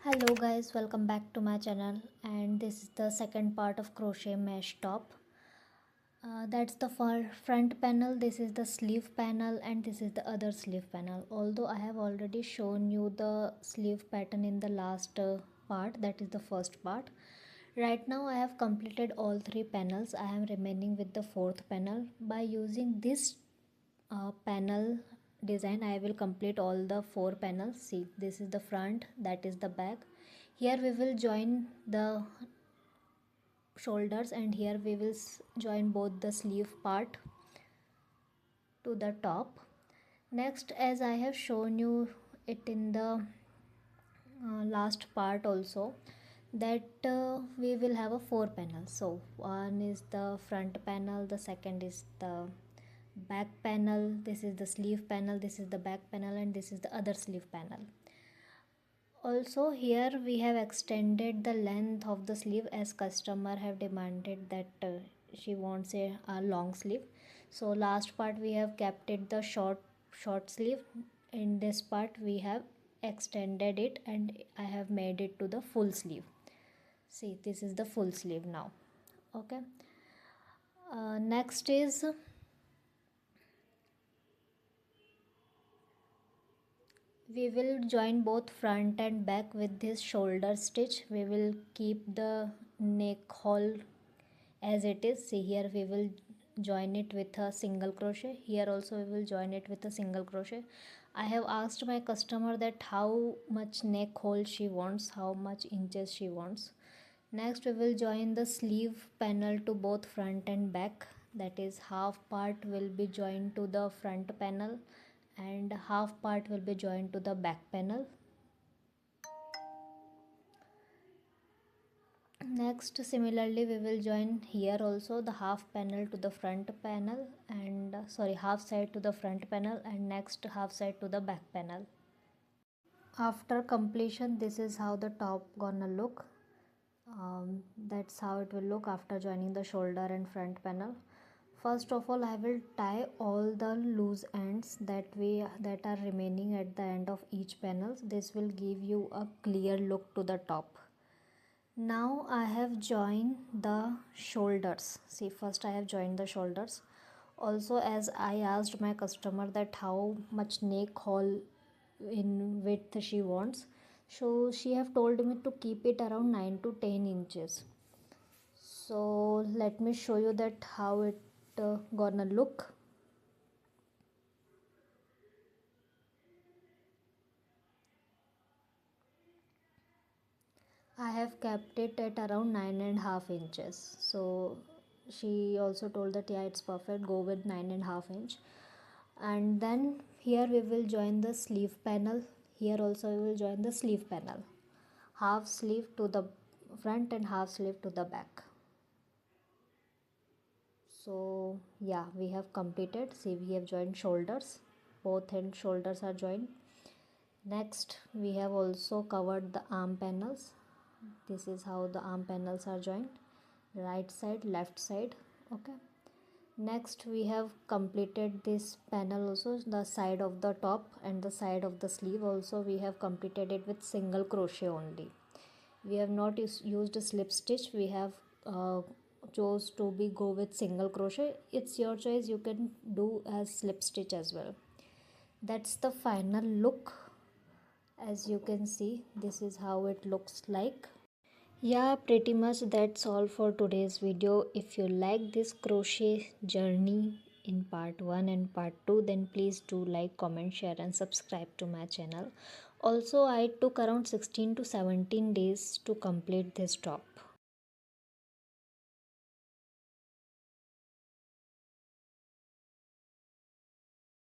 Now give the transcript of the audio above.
Hello guys, welcome back to my channel, and this is the second part of crochet mesh top. That's the front panel, this is the sleeve panel, and this is the other sleeve panel. Although I have already shown you the sleeve pattern in the last part, that is the first part. Right now I have completed all three panels. I am remaining with the fourth panel. By using this panel design, I will complete all the four panels. See, this is the front, that is the back. Here we will join the shoulders, and here we will join both the sleeve part to the top. Next, as I have shown you it in the last part also, that we will have a four panels. So one is the front panel, the second is the back panel, this is the sleeve panel, this is the back panel, and this is the other sleeve panel. Also here we have extended the length of the sleeve, as customer have demanded that she wants a long sleeve. So last part we have kept it the short sleeve. In this part we have extended it and I have made it to the full sleeve. See, this is the full sleeve now. Okay. Next is we will join both front and back with this shoulder stitch. We will keep the neck hole as it is. See, here we will join it with a single crochet. Here also we will join it with a single crochet. I have asked my customer that how much neck hole she wants, how much inches she wants. Next we will join the sleeve panel to both front and back. That is, half part will be joined to the front panel and half part will be joined to the back panel. Next, similarly we will join here also the half panel to the front panel, and half side to the front panel, and next half side to the back panel. After completion, this is how the top gonna look. That's how it will look after joining the shoulder and front panel. First of all, I will tie all the loose ends that are remaining at the end of each panel. This will give you a clear look to the top. Now I have joined the shoulders. See, first I have joined the shoulders. Also, as I asked my customer that how much neck hole in width she wants, so she have told me to keep it around 9 to 10 inches. So let me show you that how it gonna look. I have kept it at around 9.5 inches. So she also told that yeah, it's perfect, go with 9.5 inch. And then here we will join the sleeve panel. Here also we will join the sleeve panel. Half sleeve to the front and half sleeve to the back. So yeah, we have completed. See, we have joined shoulders. Both end shoulders are joined. Next, we have also covered the arm panels. This is how the arm panels are joined, right side, left side. Okay. Next we have completed this panel also, the side of the top and the side of the sleeve also we have completed it with single crochet only. We have not used a slip stitch. We have chose to be go with single crochet. It's your choice, you can do as slip stitch as well. That's the final look. As you can see, this is how it looks like. Yeah, pretty much that's all for today's video. If you like this crochet journey in part 1 and part 2, then please do like, comment, share and subscribe to my channel. Also, I took around 16 to 17 days to complete this top.